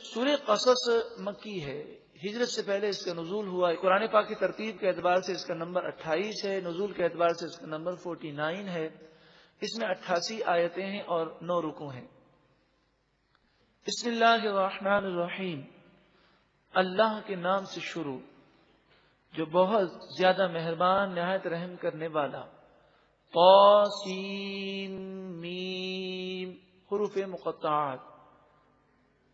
سورہ قصص مکی ہے، ہجرت سے پہلے اس کا نزول ہوا ہے۔ قرآن پاک کی ترتیب کے اعتبار سے اس کا نمبر 28 ہے، نزول کے اعتبار سے اس کا نمبر 49 ہے۔ اس میں 88 آیتیں ہیں اور 9 رکوع ہیں۔ بسم اللہ الرحمن الرحیم، اللہ کے نام سے شروع جو بہت زیادہ مہربان نہایت رحم کرنے والا۔ طاسیم میم، حروف مقطعات۔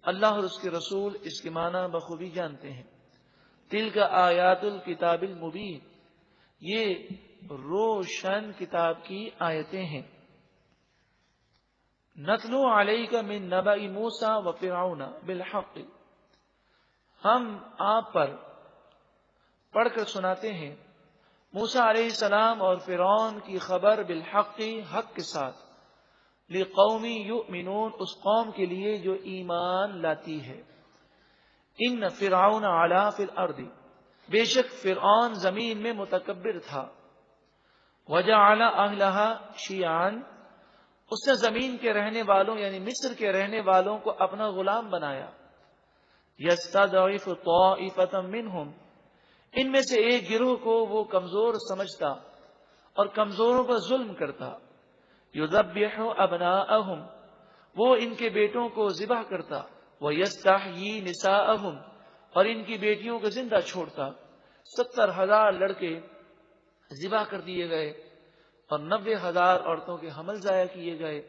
اللہ اور اس کے رسول اس کے معنی بخوبی جانتے ہیں۔ تلک آیات الکتاب المبین، یہ روشن کتاب کی آیتیں ہیں۔ نتلو علیک من نبأ موسیٰ و فرعون بالحق، ہم آپ پر پڑھ کر سناتے ہیں موسیٰ علیہ السلام اور فرعون کی خبر بالحق، حق کے ساتھ۔ لقوم یؤمنون، اس قوم کے لیے جو ایمان لاتی ہے۔ ان فرعون علا فی الارض، بے شک فرعون زمین میں متکبر تھا۔ وجعل اہلہا شیعاً، اس نے زمین کے رہنے والوں یعنی مصر کے رہنے والوں کو اپنا غلام بنایا۔ یستضعف طائفۃ منہم، ان میں سے ایک گروہ کو وہ کمزور سمجھتا اور کمزوروں پر ظلم کرتا۔ یذبح ابناءہم، وہ ان کے بیٹوں کو ذبح کرتا۔ ویستحیی نساءہم، اور ان کی بیٹیوں کو زندہ چھوڑتا۔ 70,000 لڑکے ذبح کر دیے گئے اور 90,000 عورتوں کے حمل ضائع کیے گئے۔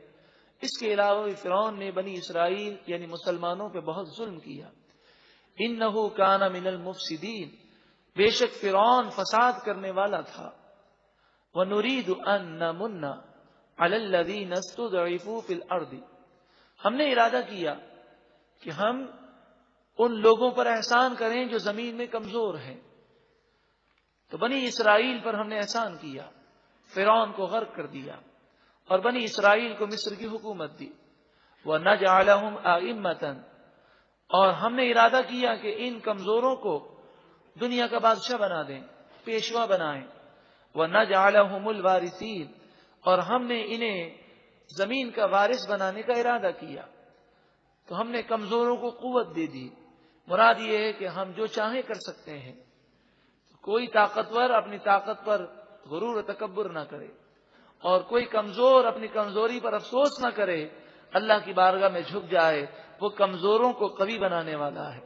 اس کے علاوہ فرعون نے بنی اسرائیل یعنی مسلمانوں پہ بہت ظلم کیا۔ انہ کان من المفسدین، بے شک فرعون فساد کرنے والا تھا۔ وَنُرِيدُ أَن نَّمُنَّ عَلَى الَّذِينَ اسْتُضْعِفُوا فِي الْأَرْضِ، ہم نے ارادہ کیا کہ ہم ان لوگوں پر احسان کریں جو زمین میں کمزور ہیں۔ تو بنی اسرائیل پر ہم نے احسان کیا، فرعون کو غرق کر دیا اور بنی اسرائیل کو مصر کی حکومت دی۔ وَنَجْعَلَهُمْ أَئِمَّةً، اور ہم نے ارادہ کیا کہ ان کمزوروں کو دنیا کا بادشاہ بنا دیں، پیشوا بنائیں۔ وَنَجْعَلَهُمُ الْوَارِثِينَ، اور ہم نے انہیں زمین کا وارث بنانے کا ارادہ کیا۔ تو ہم نے کمزوروں کو قوت دے دی، مراد یہ ہے کہ ہم جو چاہیں کر سکتے ہیں۔ کوئی طاقتور اپنی طاقت پر غرور و تکبر نہ کرے اور کوئی کمزور اپنی کمزوری پر افسوس نہ کرے، اللہ کی بارگاہ میں جھک جائے، وہ کمزوروں کو قوی بنانے والا ہے۔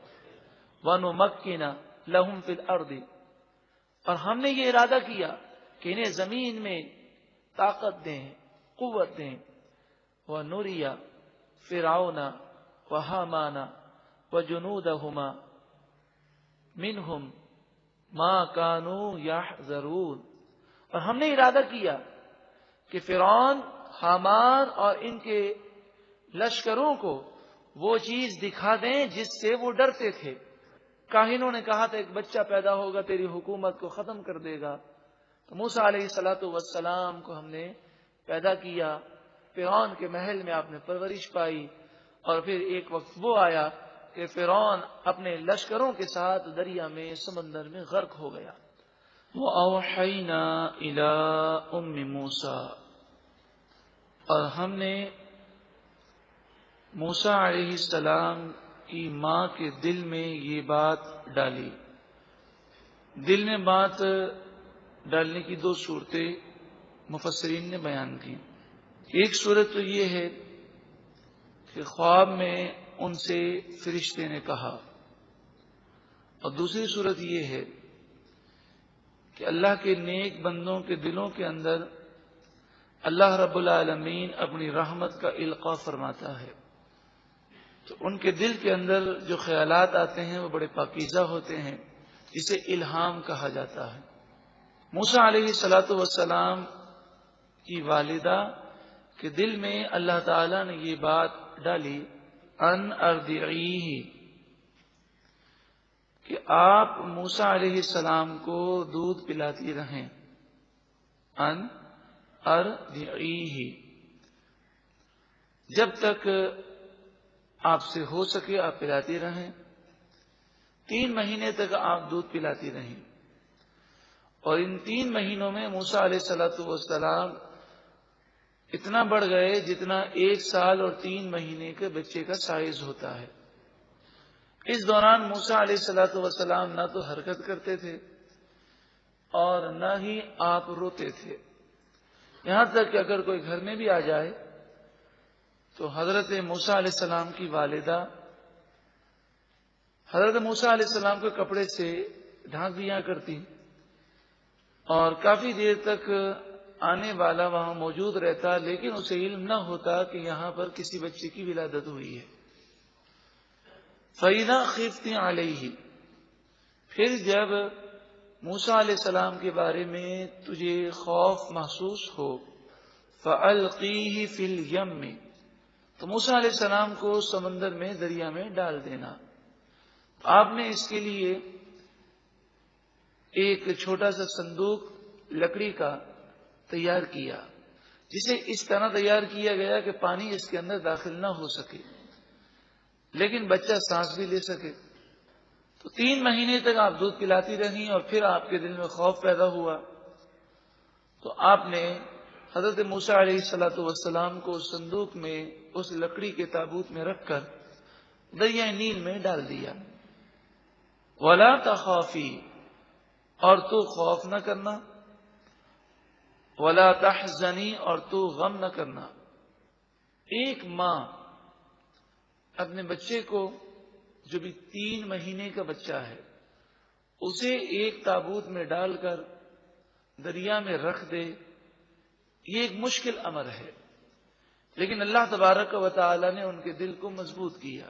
وَنُمَكِّنَ لَهُمْ فِي الْأَرْضِ، اور ہم نے یہ ارادہ کیا کہ انہیں زمین میں طاقت دیں، قوت دیں۔ وَنُرِيَ فِرْعَوْنَ وَحَامَانَ وَجُنُودَهُمَا مِنْهُمْ مَا كَانُوا يَحْذَرُونَ، اور ہم نے ارادہ کیا کہ فرعون، حامان اور ان کے لشکروں کو وہ چیز دکھا دیں جس سے وہ ڈرتے تھے۔ کاہنوں نے کہا تھا ایک بچہ پیدا ہوگا تیری حکومت کو ختم کر دے گا۔ تو موسیٰ علیہ السلام کو ہم نے پیدا کیا، فرعون کے محل میں آپ نے پرورش پائی، اور پھر ایک وقت وہ آیا کہ فرعون اپنے لشکروں کے ساتھ دریا میں، سمندر میں غرق ہو گیا۔ وَأَوْحَيْنَا إِلَىٰ أُمِّ مُوسَىٰ، اور ہم نے موسیٰ علیہ السلام کی ماں کے دل میں یہ بات ڈالی۔ دل میں بات ڈالنے کی 2 صورتیں مفسرین نے بیان کی۔ ایک صورت تو یہ ہے کہ خواب میں ان سے فرشتے نے کہا، اور دوسری صورت یہ ہے کہ اللہ کے نیک بندوں کے دلوں کے اندر اللہ رب العالمین اپنی رحمت کا القاء فرماتا ہے، تو ان کے دل کے اندر جو خیالات آتے ہیں وہ بڑے پاکیزہ ہوتے ہیں، جسے الہام کہا جاتا ہے۔ موسیٰ علیہ السلام کی والدہ کے دل میں اللہ تعالیٰ نے یہ بات ڈالی، ان ارضعیہ، کہ آپ موسیٰ علیہ السلام کو دودھ پلاتی رہیں۔ ان ارضعیہ، جب تک آپ سے ہو سکے آپ پلاتی رہیں۔ 3 مہینے تک آپ دودھ پلاتی رہیں، اور ان 3 مہینوں میں موسیٰ علیہ السلام اتنا بڑھ گئے جتنا 1 سال اور 3 مہینے کے بچے کا سائز ہوتا ہے۔ اس دوران موسیٰ علیہ الصلوۃ والسلام نہ تو حرکت کرتے تھے اور نہ ہی آپ روتے تھے، یہاں تک کہ اگر کوئی گھر میں بھی آ جائے تو حضرت موسیٰ علیہ السلام کی والدہ حضرت موسیٰ علیہ السلام کو کپڑے سے ڈھانک دیا کرتی اور کافی دیر تک آنے والا وہاں موجود رہتا، لیکن اسے علم نہ ہوتا کہ یہاں پر کسی بچے کی ولادت ہوئی ہے۔ فَإِذَا خِفْتِ عَلَيْهِ، پھر جب موسیٰ علیہ السلام کے بارے میں تجھے خوف محسوس ہو، فَأَلْقِيهِ فِي الْيَمِّ، تو موسیٰ علیہ السلام کو سمندر میں، دریا میں ڈال دینا۔ آپ نے اس کے لیے ایک چھوٹا سا صندوق لکڑی کا تیار کیا، جسے اس طرح تیار کیا گیا کہ پانی اس کے اندر داخل نہ ہو سکے لیکن بچہ سانس بھی لے سکے۔ تو 3 مہینے تک آپ دودھ پلاتی رہیں اور پھر آپ کے دل میں خوف پیدا ہوا تو آپ نے حضرت موسیٰ علیہ الصلوۃ والسلام کو اس صندوق میں، اس لکڑی کے تابوت میں رکھ کر دریائے نیل میں ڈال دیا۔ وَلَا تَخَافِي، اور تو خوف نہ کرنا، وَلَا تَحْزَنِي، اور تو غم نہ کرنا۔ ایک ماں اپنے بچے کو، جو بھی 3 مہینے کا بچہ ہے، اسے ایک تابوت میں ڈال کر دریا میں رکھ دے، یہ ایک مشکل امر ہے، لیکن اللہ تبارک و تعالی نے ان کے دل کو مضبوط کیا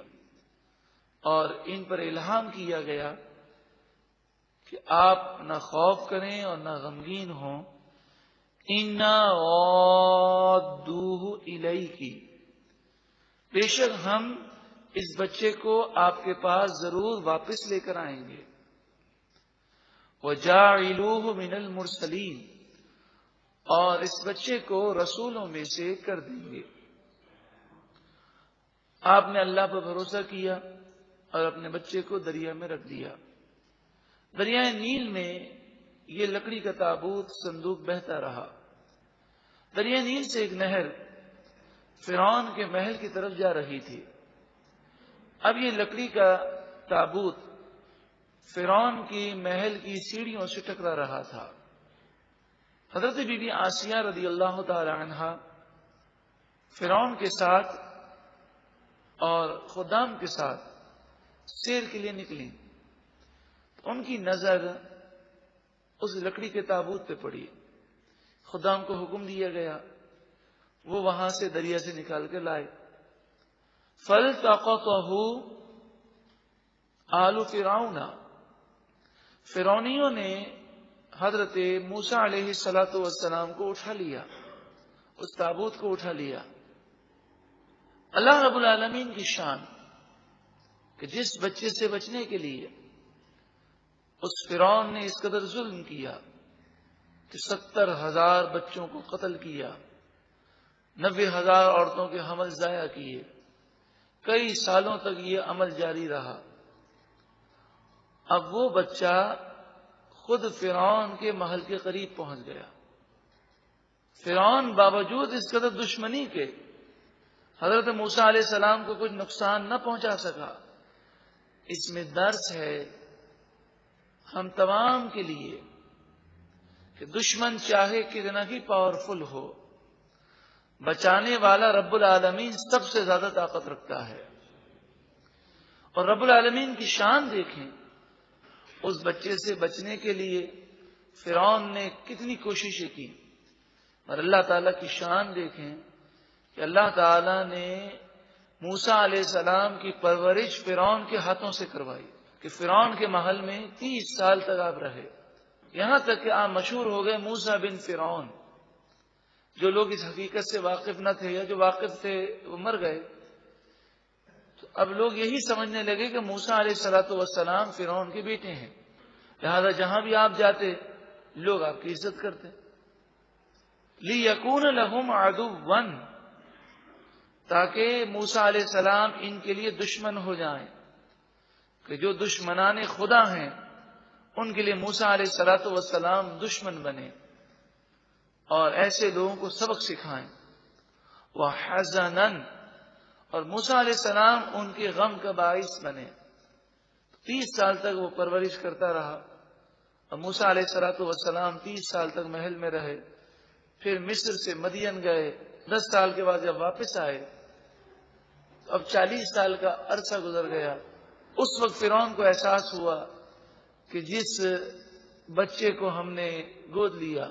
اور ان پر الہام کیا گیا کہ آپ نہ خوف کریں اور نہ غمگین ہوں۔ اِنَّا رَادُّوهُ إِلَيْكِ، بے شک ہم اس بچے کو آپ کے پاس ضرور واپس لے کر آئیں گے۔ وَجَاعِلُوهُ مِنَ الْمُرْسَلِينَ، اور اس بچے کو رسولوں میں سے کر دیں گے۔ آپ نے اللہ پر بھروسہ کیا اور اپنے بچے کو دریا میں رکھ دیا۔ دریائے نیل میں یہ لکڑی کا تابوت، صندوق بہتا رہا۔ دریائے نیل سے ایک نہر فرعون کے محل کی طرف جا رہی تھی۔ اب یہ لکڑی کا تابوت فرعون کی محل کی سیڑھیوں سے ٹکرا رہا تھا۔ حضرت بی بی آسیہ رضی اللہ تعالی عنہا فرعون کے ساتھ اور خدام کے ساتھ سیر کے لیے نکلی، ان کی نظر اس لکڑی کے تابوت پہ پڑی۔ خدام کو حکم دیا گیا، وہ وہاں سے دریا سے نکال کے لائے۔ فَالْتَقَطَهُ آلُ فِرْعَوْنَ، فرعونیوں نے حضرت موسیٰ علیہ الصلوۃ والسلام کو اٹھا لیا، اس تابوت کو اٹھا لیا۔ اللہ رب العالمین کی شان کہ جس بچے سے بچنے کے لیے اس فرعون نے اس قدر ظلم کیا کہ 70,000 بچوں کو قتل کیا، 90,000 عورتوں کے حمل ضائع کیے، کئی سالوں تک یہ عمل جاری رہا۔ اب وہ بچہ خود فرعون کے محل کے قریب پہنچ گیا۔ فرعون باوجود اس قدر دشمنی کے حضرت موسیٰ علیہ السلام کو کچھ نقصان نہ پہنچا سکا۔ اس میں درس ہے ہم تمام کے لیے کہ دشمن چاہے کتنا ہی پاورفل ہو، بچانے والا رب العالمین سب سے زیادہ طاقت رکھتا ہے۔ اور رب العالمین کی شان دیکھیں، اس بچے سے بچنے کے لیے فرعون نے کتنی کوششیں کی، اور اللہ تعالیٰ کی شان دیکھیں کہ اللہ تعالیٰ نے موسیٰ علیہ السلام کی پرورش فرعون کے ہاتھوں سے کروائی کہ فرعون کے محل میں 30 سال تک آپ رہے، یہاں تک کہ آپ مشہور ہو گئے موسیٰ بن فرعون۔ جو لوگ اس حقیقت سے واقف نہ تھے یا جو واقف تھے وہ مر گئے، تو اب لوگ یہی سمجھنے لگے کہ موسیٰ علیہ الصلوۃ والسلام فرعون کے بیٹے ہیں، لہذا جہاں بھی آپ جاتے لوگ آپ کی عزت کرتے۔ لِيَكُونَ لَهُمْ عَدُوًّا، تاکہ موسیٰ علیہ السلام ان کے لیے دشمن ہو جائیں، کہ جو دشمنان خدا ہیں ان کے لیے موسیٰ علیہ الصلوۃ والسلام دشمن بنے اور ایسے لوگوں کو سبق سکھائیں۔ وَحَزَنًا، اور موسیٰ علیہ السلام ان کے غم کا باعث بنے۔ 30 سال تک وہ پرورش کرتا رہا. اور موسیٰ علیہ السلام 30 سال تک محل میں رہے. پھر مصر سے مدین گئے. 10 سال کے بعد جب واپس آئے تو اب 40 سال کا عرصہ گزر گیا. اس وقت فرعون کو احساس ہوا کہ جس بچے کو ہم نے گود لیا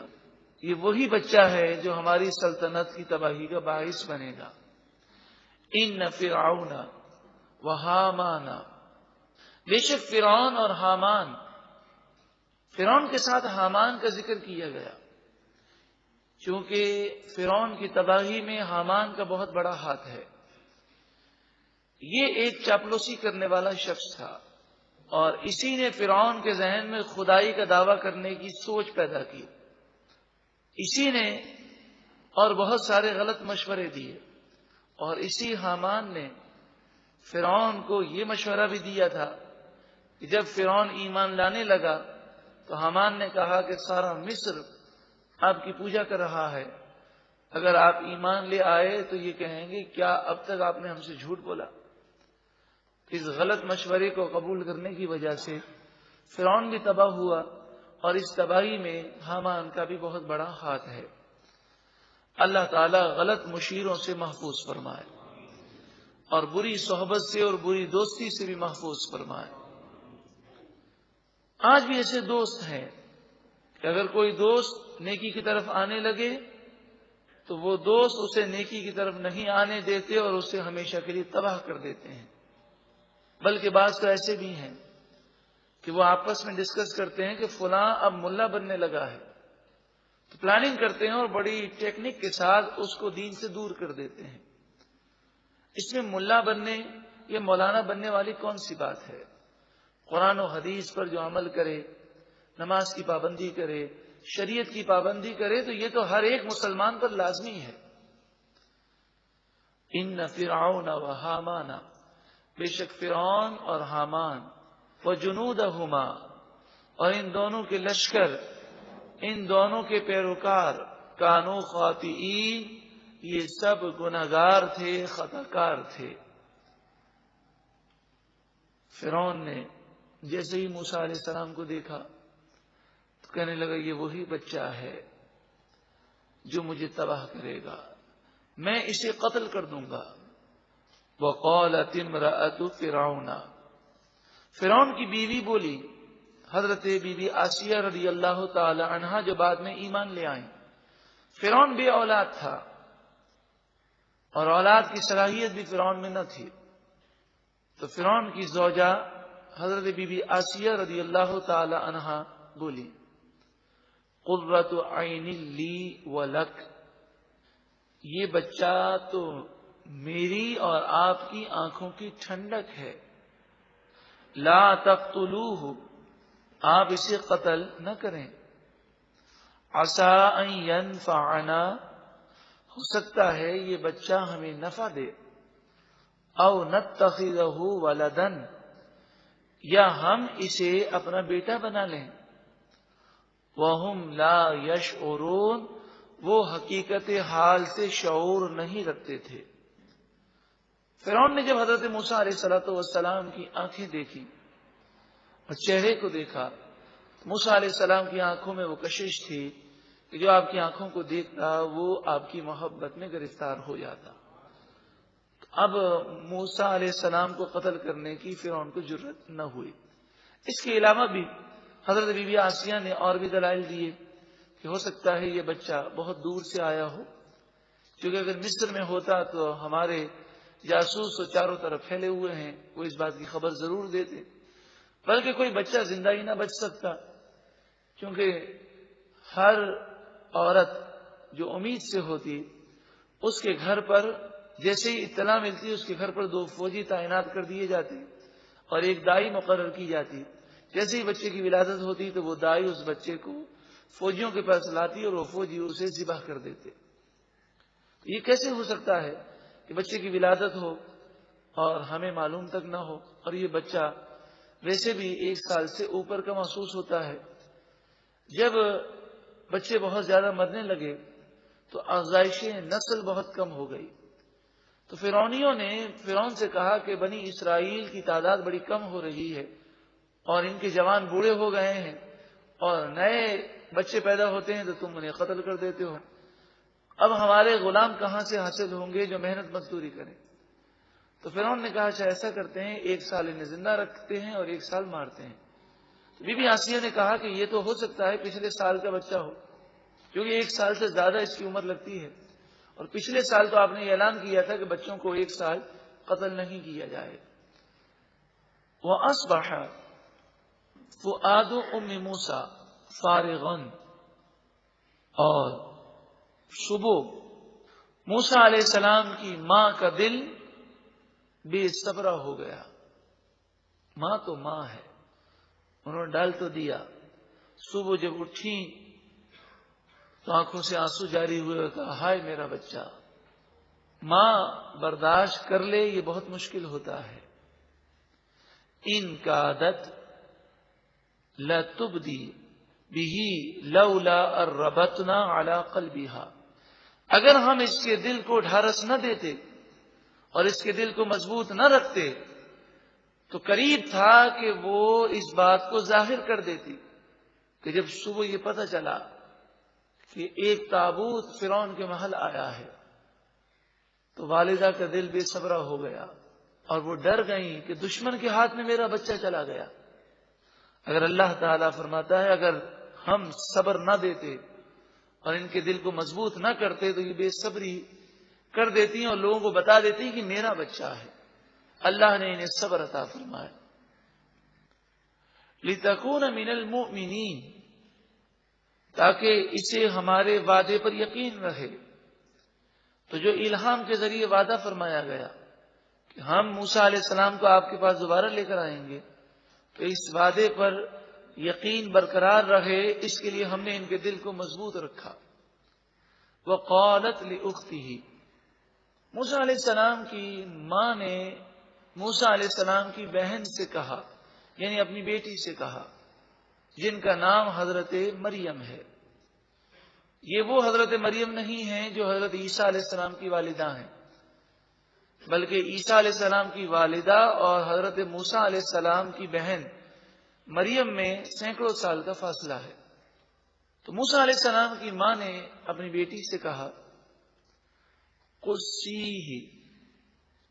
یہ وہی بچہ ہے جو ہماری سلطنت کی تباہی کا باعث بنے گا. ان فرعون و حامان، بے شک فرعون اور حامان. فرعون کے ساتھ حامان کا ذکر کیا گیا چونکہ فرعون کی تباہی میں حامان کا بہت بڑا ہاتھ ہے. یہ ایک چاپلوسی کرنے والا شخص تھا اور اسی نے فرعون کے ذہن میں خدائی کا دعویٰ کرنے کی سوچ پیدا کی. اسی نے اور بہت سارے غلط مشورے دیے. اور اسی حامان نے فرعون کو یہ مشورہ بھی دیا تھا کہ جب فرعون ایمان لانے لگا تو حامان نے کہا کہ سارا مصر آپ کی پوجا کر رہا ہے. اگر آپ ایمان لے آئے تو یہ کہیں گے کیا اب تک آپ نے ہم سے جھوٹ بولا. اس غلط مشورے کو قبول کرنے کی وجہ سے فرعون بھی تباہ ہوا اور اس تباہی میں حامان کا بھی بہت بڑا ہاتھ ہے. اللہ تعالیٰ غلط مشیروں سے محفوظ فرمائے اور بری صحبت سے اور بری دوستی سے بھی محفوظ فرمائے. آج بھی ایسے دوست ہیں کہ اگر کوئی دوست نیکی کی طرف آنے لگے تو وہ دوست اسے نیکی کی طرف نہیں آنے دیتے اور اسے ہمیشہ کے لیے تباہ کر دیتے ہیں. بلکہ بعض تو ایسے بھی ہیں کہ وہ آپس میں ڈسکس کرتے ہیں کہ فلاں اب ملا بننے لگا ہے تو پلاننگ کرتے ہیں اور بڑی ٹیکنک کے ساتھ اس کو دین سے دور کر دیتے ہیں. اس میں ملا بننے یا مولانا بننے والی کون سی بات ہے؟ قرآن و حدیث پر جو عمل کرے، نماز کی پابندی کرے، شریعت کی پابندی کرے تو یہ تو ہر ایک مسلمان پر لازمی ہے. ان فرعون و حامان، بے شک فرعون اور حامان، وجنودہما، اور ان دونوں کے لشکر، ان دونوں کے پیروکار، کانوا خاطئین، یہ سب گناہگار تھے، خطا کار تھے. فرعون نے جیسے ہی موسیٰ علیہ السلام کو دیکھا تو کہنے لگا یہ وہی بچہ ہے جو مجھے تباہ کرے گا، میں اسے قتل کر دوں گا. وقالت امرأۃ فرعون، فرعون کی بیوی بولی، حضرت بی بی آسیہ رضی اللہ تعالی عنہا جو بعد میں ایمان لے آئیں. فرعون بے اولاد تھا اور اولاد کی صلاحیت بھی فرعون میں نہ تھی. تو فرعون کی زوجہ حضرت بی بی آسیہ رضی اللہ تعالی عنہا بولی قرۃ عین لی ولک، یہ بچہ تو میری اور آپ کی آنکھوں کی ٹھنڈک ہے. لا تقتلوہ، آپ اسے قتل نہ کریں. عسیٰ ان ینفعنا، ہو سکتا ہے یہ بچہ ہمیں نفع دے. او نتخذہ ولدا، یا ہم اسے اپنا بیٹا بنا لیں. وہم لا یشعرون، وہ حقیقت حال سے شعور نہیں رکھتے تھے. فرعون نے جب حضرت موسیٰ علیہ السلام کی آنکھیں دیکھی اور چہرے کو دیکھا، موسیٰ علیہ السلام کی آنکھوں میں وہ کشش تھی کہ جو آپ کی آنکھوں کو دیکھتا وہ آپ کی محبت میں گرفتار ہو جاتا. اب موسیٰ علیہ السلام کو قتل کرنے کی فرعون کو جرأت نہ ہوئی. اس کے علاوہ بھی حضرت بی بی آسیہ نے اور بھی دلائل دیے کہ ہو سکتا ہے یہ بچہ بہت دور سے آیا ہو، کیونکہ اگر مصر میں ہوتا تو ہمارے جاسوس تو چاروں طرف پھیلے ہوئے ہیں، وہ اس بات کی خبر ضرور دیتے. بلکہ کوئی بچہ زندہ ہی نہ بچ سکتا، کیونکہ ہر عورت جو امید سے ہوتی اس کے گھر پر جیسے ہی اطلاع ملتی اس کے گھر پر 2 فوجی تعینات کر دیے جاتے اور ایک دائی مقرر کی جاتی. جیسے ہی بچے کی ولادت ہوتی تو وہ دائی اس بچے کو فوجیوں کے پاس لاتی اور وہ فوجی اسے ذبح کر دیتے. یہ کیسے ہو سکتا ہے کہ بچے کی ولادت ہو اور ہمیں معلوم تک نہ ہو؟ اور یہ بچہ ویسے بھی 1 سال سے اوپر کا محسوس ہوتا ہے. جب بچے بہت زیادہ مرنے لگے تو افزائش نسل بہت کم ہو گئی. تو فرعونیوں نے فرعون سے کہا کہ بنی اسرائیل کی تعداد بڑی کم ہو رہی ہے اور ان کے جوان بوڑھے ہو گئے ہیں اور نئے بچے پیدا ہوتے ہیں تو تم انہیں قتل کر دیتے ہو. اب ہمارے غلام کہاں سے حاصل ہوں گے جو محنت مزدوری کریں؟ تو فرعون نے کہا اچھا ایسا کرتے ہیں 1 سال انہیں زندہ رکھتے ہیں اور 1 سال مارتے ہیں. تو بی بی آسیہ نے کہا کہ یہ تو ہو سکتا ہے پچھلے سال کا بچہ ہو، کیونکہ 1 سال سے زیادہ اس کی عمر لگتی ہے، اور پچھلے سال تو آپ نے یہ اعلان کیا تھا کہ بچوں کو 1 سال قتل نہیں کیا جائے. وَأَصْبَحَ فُؤَادُ أُمِّ مُوسَىٰ فَارِغًا، اور صبح موسیٰ علیہ السلام کی ماں کا دل بے صبرا ہو گیا. ماں تو ماں ہے، انہوں نے ڈال تو دیا. صبح جب اٹھی تو آنکھوں سے آنسو جاری ہوئے اور کہا ہائے میرا بچہ. ماں برداشت کر لے یہ بہت مشکل ہوتا ہے. ان کا عادت لتبدی بھی لولا الربتنا علی قلبها، اگر ہم اس کے دل کو ڈھارس نہ دیتے اور اس کے دل کو مضبوط نہ رکھتے تو قریب تھا کہ وہ اس بات کو ظاہر کر دیتی کہ جب صبح یہ پتہ چلا کہ ایک تابوت فرعون کے محل آیا ہے تو والدہ کا دل بے صبرا ہو گیا اور وہ ڈر گئی کہ دشمن کے ہاتھ میں میرا بچہ چلا گیا. اگر اللہ تعالیٰ فرماتا ہے اگر ہم صبر نہ دیتے اور ان کے دل کو مضبوط نہ کرتے تو یہ بے صبری کر دیتی ہیں اور لوگوں کو بتا دیتی ہیں کہ میرا بچہ ہے. اللہ نے انہیں صبر عطا فرمایا. لِتَكُونَ مِنَ الْمُؤْمِنِينَ، تاکہ اسے ہمارے وعدے پر یقین رہے. تو جو الہام کے ذریعے وعدہ فرمایا گیا کہ ہم موسیٰ علیہ السلام کو آپ کے پاس دوبارہ لے کر آئیں گے، تو اس وعدے پر یقین برقرار رہے اس کے لیے ہم نے ان کے دل کو مضبوط رکھا. وَقَالَتْ لِأُخْتِهِ، موسیٰ علیہ السلام کی ماں نے موسیٰ علیہ السلام کی بہن سے کہا، یعنی اپنی بیٹی سے کہا جن کا نام حضرت مریم ہے. یہ وہ حضرت مریم نہیں ہیں جو حضرت عیسیٰ علیہ السلام کی والدہ ہیں، بلکہ عیسیٰ علیہ السلام کی والدہ اور حضرت موسیٰ علیہ السلام کی بہن مریم میں سینکڑوں سال کا فاصلہ ہے. تو موسیٰ علیہ السلام کی ماں نے اپنی بیٹی سے کہا قُصِّیہِ،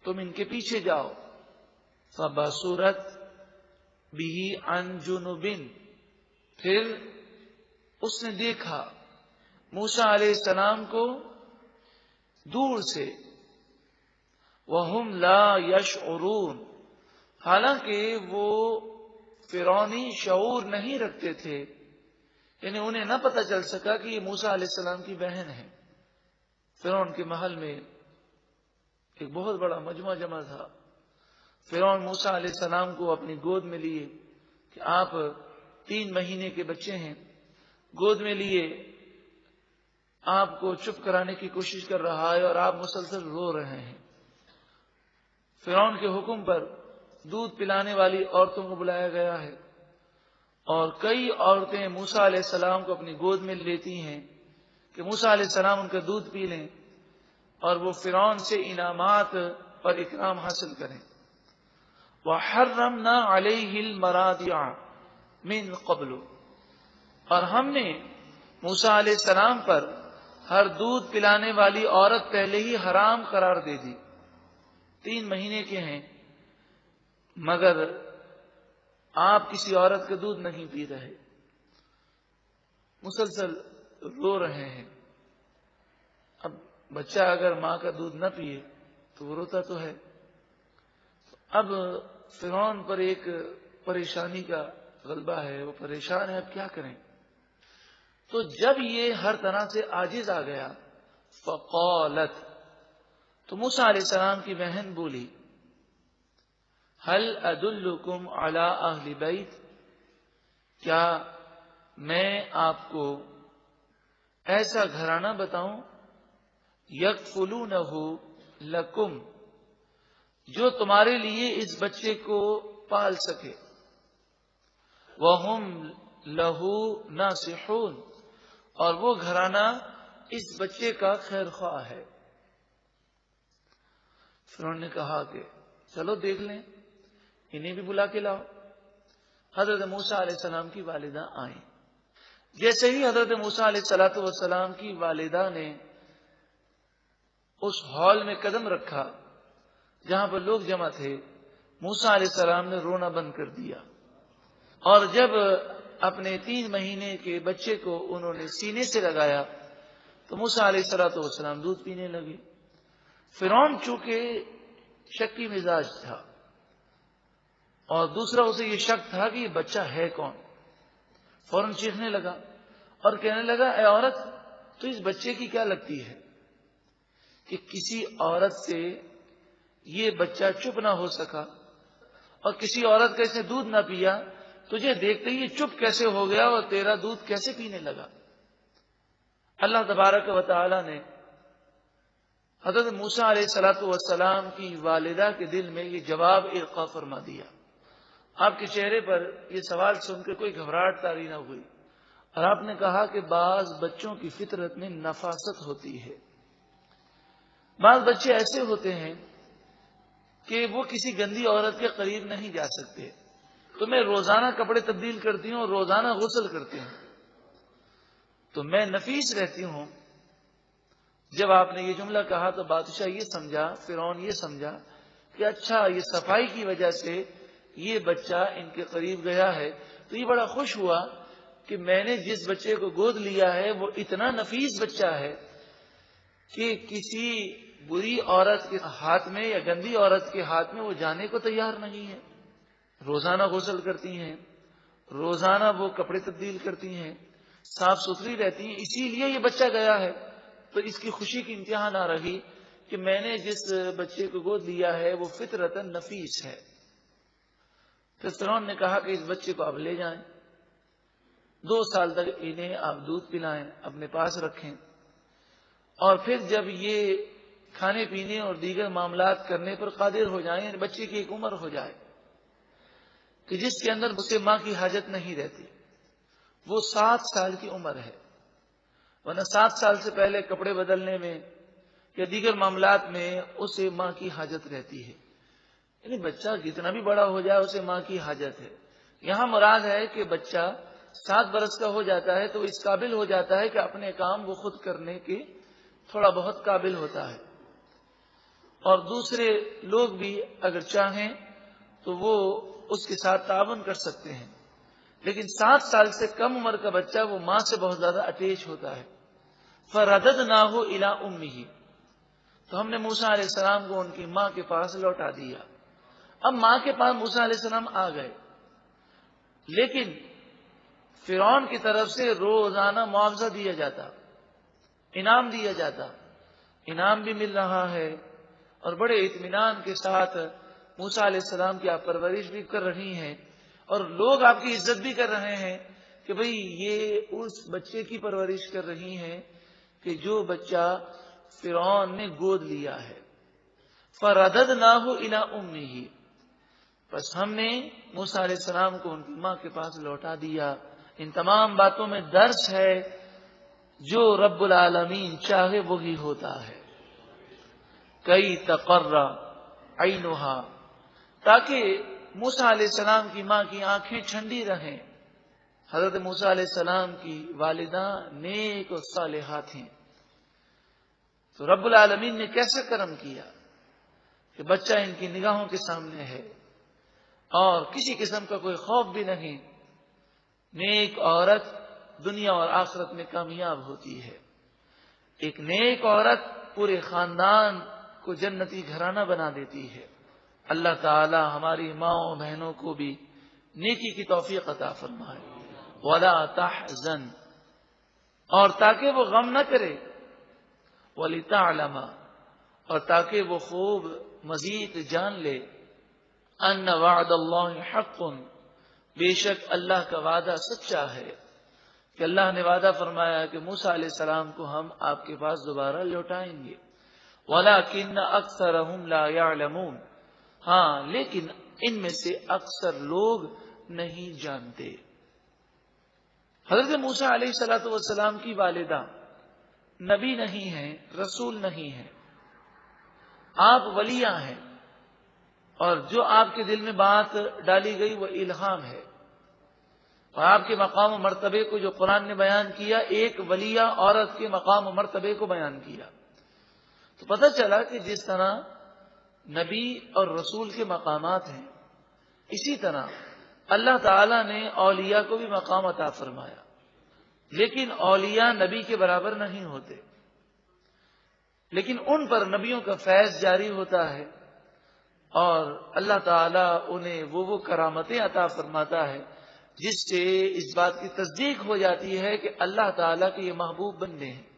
تم ان کے پیچھے جاؤ. فَبَصُرَتْ بِهِ عَنْ جُنُبٍ، پھر اس نے دیکھا موسیٰ علیہ السلام کو دور سے. وَهُمْ لَا يَشْعُرُونَ، حالانکہ وہ فرعونی شعور نہیں رکھتے تھے، یعنی انہیں نہ پتہ چل سکا کہ یہ موسیٰ علیہ السلام کی بہن ہے. فرعون کے محل میں ایک بہت بڑا مجمع جمع تھا. فرعون موسیٰ علیہ السلام کو اپنی گود میں لیے کہ آپ 3 مہینے کے بچے ہیں، گود میں لیے آپ کو چپ کرانے کی کوشش کر رہا ہے اور آپ مسلسل رو رہے ہیں. فرعون کے حکم پر دودھ پلانے والی عورتوں کو بلایا گیا ہے اور کئی عورتیں موسیٰ علیہ السلام کو اپنی گود میں لیتی ہیں کہ موسیٰ علیہ السلام ان کا دودھ پی لیں اور وہ فرعون سے انعامات اور اکرام حاصل کریں. وَحَرَّمْنَا عَلَيْهِ الْمَرَاضِعَ مِنْ قَبْلُ، اور ہم نے موسیٰ علیہ السلام پر ہر دودھ پلانے والی عورت پہلے ہی حرام قرار دے دی. 3 مہینے کے ہیں مگر آپ کسی عورت کا دودھ نہیں پی رہے، مسلسل رو رہے ہیں. اب بچہ اگر ماں کا دودھ نہ پیے تو وہ روتا تو ہے. اب فرعون پر ایک پریشانی کا غلبہ ہے، وہ پریشان ہے اب کیا کریں. تو جب یہ ہر طرح سے عاجز آ گیا فقالت، تو موسیٰ علیہ السلام کی بہن بولی هل ادلکم علی اہل بیت، کیا میں آپ کو ایسا گھرانہ بتاؤں یکفلونہ لکم، جو تمہارے لیے اس بچے کو پال سکے. وہم لہو ناصحون، اور وہ گھرانہ اس بچے کا خیر خواہ ہے. فرعون نے کہا کہ چلو دیکھ لیں، انہیں بھی بلا کے لاؤ. حضرت موسیٰ علیہ السلام کی والدہ آئیں۔ جیسے ہی حضرت موسیٰ علیہ السلام کی والدہ نے اس ہال میں قدم رکھا جہاں پر لوگ جمع تھے، موسیٰ علیہ السلام نے رونا بند کر دیا، اور جب اپنے 3 مہینے کے بچے کو انہوں نے سینے سے لگایا تو موسیٰ علیہ السلام دودھ پینے لگے۔ فرعون چونکہ شکی مزاج تھا اور دوسرا اسے یہ شک تھا کہ یہ بچہ ہے کون، فوراً چیخنے لگا اور کہنے لگا اے عورت، تو اس بچے کی کیا لگتی ہے کہ کسی عورت سے یہ بچہ چپ نہ ہو سکا اور کسی عورت کا اس نے دودھ نہ پیا، تجھے دیکھتے ہی یہ چپ کیسے ہو گیا اور تیرا دودھ کیسے پینے لگا؟ اللہ تبارک و تعالی نے حضرت موسیٰ علیہ السلام کی والدہ کے دل میں یہ جواب القاء فرما دیا۔ آپ کے چہرے پر یہ سوال سن کے کوئی گھبراہٹ طاری نہ ہوئی، اور آپ نے کہا کہ بعض بچوں کی فطرت میں نفاست ہوتی ہے، بعض بچے ایسے ہوتے ہیں کہ وہ کسی گندی عورت کے قریب نہیں جا سکتے، تو میں روزانہ کپڑے تبدیل کرتی ہوں اور روزانہ غسل کرتی ہوں تو میں نفیس رہتی ہوں۔ جب آپ نے یہ جملہ کہا تو بادشاہ یہ سمجھا، فرعون یہ سمجھا کہ اچھا یہ صفائی کی وجہ سے یہ بچہ ان کے قریب گیا ہے، تو یہ بڑا خوش ہوا کہ میں نے جس بچے کو گود لیا ہے وہ اتنا نفیس بچہ ہے کہ کسی بری عورت کے ہاتھ میں یا گندی عورت کے ہاتھ میں وہ جانے کو تیار نہیں ہے۔ روزانہ غسل کرتی ہیں، روزانہ وہ کپڑے تبدیل کرتی ہیں، صاف ستھری رہتی ہیں، اسی لیے یہ بچہ گیا ہے۔ تو اس کی خوشی کی انتہا نہ رہی کہ میں نے جس بچے کو گود لیا ہے وہ فطرتاً نفیس ہے۔ پھر فرعون نے کہا کہ اس بچے کو آپ لے جائیں، 2 سال تک انہیں آپ دودھ پلائیں، اپنے پاس رکھیں، اور پھر جب یہ کھانے پینے اور دیگر معاملات کرنے پر قادر ہو جائیں، یعنی بچے کی ایک عمر ہو جائے کہ جس کے اندر اسے ماں کی حاجت نہیں رہتی، وہ 7 سال کی عمر ہے، ورنہ 7 سال سے پہلے کپڑے بدلنے میں یا دیگر معاملات میں اسے ماں کی حاجت رہتی ہے، یعنی بچہ کتنا بھی بڑا ہو جائے اسے ماں کی حاجت ہے۔ یہاں مراد ہے کہ بچہ 7 برس کا ہو جاتا ہے تو اس قابل ہو جاتا ہے کہ اپنے کام وہ خود کرنے کے تھوڑا بہت قابل ہوتا ہے، اور دوسرے لوگ بھی اگر چاہیں تو وہ اس کے ساتھ تعاون کر سکتے ہیں، لیکن 7 سال سے کم عمر کا بچہ وہ ماں سے بہت زیادہ اٹیچ ہوتا ہے۔ فَرَدَدْنَاهُ إِلَىٰ أُمِّهِ، تو ہم نے موسیٰ علیہ السلام کو ان کی ماں کے پاس لوٹا دیا۔ اب ماں کے پاس موسیٰ علیہ السلام آ گئے، لیکن فرعون کی طرف سے روزانہ معاوضہ دیا جاتا، انعام دیا جاتا، انعام بھی مل رہا ہے اور بڑے اطمینان کے ساتھ موسیٰ علیہ السلام کی آپ پرورش بھی کر رہی ہیں، اور لوگ آپ کی عزت بھی کر رہے ہیں کہ بھئی یہ اس بچے کی پرورش کر رہی ہیں کہ جو بچہ فرعون نے گود لیا ہے۔ فَرَدَدْنَاهُ إِلَىٰ أُمِّهِ، بس ہم نے موسیٰ علیہ السلام کو ان کی ماں کے پاس لوٹا دیا۔ ان تمام باتوں میں درس ہے، جو رب العالمین چاہے وہی ہوتا ہے۔ کئی تقر عینھا، تاکہ موسیٰ علیہ السلام کی ماں کی آنکھیں ٹھنڈی رہیں۔ حضرت موسیٰ علیہ السلام کی والدہ نیک اور صالحہ تھیں، تو رب العالمین نے کیسا کرم کیا کہ بچہ ان کی نگاہوں کے سامنے ہے اور کسی قسم کا کوئی خوف بھی نہیں۔ نیک عورت دنیا اور آخرت میں کامیاب ہوتی ہے، ایک نیک عورت پورے خاندان کو جنتی گھرانہ بنا دیتی ہے۔ اللہ تعالی ہماری ماؤں بہنوں کو بھی نیکی کی توفیق عطا فرمائے۔ وَلَا تَحْزَنْ، اور تاکہ وہ غم نہ کرے، وَلِتَعْلَمَ، اور تاکہ وہ خوب مزید جان لے، أَنَّ وَعْدَ اللَّهِ حَقٌّ، بے شک اللہ کا وعدہ سچا ہے، کہ اللہ نے وعدہ فرمایا کہ موسیٰ علیہ السلام کو ہم آپ کے پاس دوبارہ لوٹائیں گے۔ وَلَكِنَّ أَكْثَرَهُمْ لَا يَعْلَمُونَ، ہاں لیکن ان میں سے اکثر لوگ نہیں جانتے۔ حضرت موسیٰ علیہ السلام کی والدہ نبی نہیں ہیں، رسول نہیں ہیں، آپ ولیہ ہیں، اور جو آپ کے دل میں بات ڈالی گئی وہ الہام ہے۔ اور آپ کے مقام و مرتبے کو جو قرآن نے بیان کیا، ایک ولیہ عورت کے مقام و مرتبے کو بیان کیا، تو پتہ چلا کہ جس طرح نبی اور رسول کے مقامات ہیں، اسی طرح اللہ تعالی نے اولیاء کو بھی مقام عطا فرمایا، لیکن اولیاء نبی کے برابر نہیں ہوتے، لیکن ان پر نبیوں کا فیض جاری ہوتا ہے، اور اللہ تعالیٰ انہیں وہ کرامتیں عطا فرماتا ہے جس سے اس بات کی تصدیق ہو جاتی ہے کہ اللہ تعالیٰ کے یہ محبوب بندے ہیں۔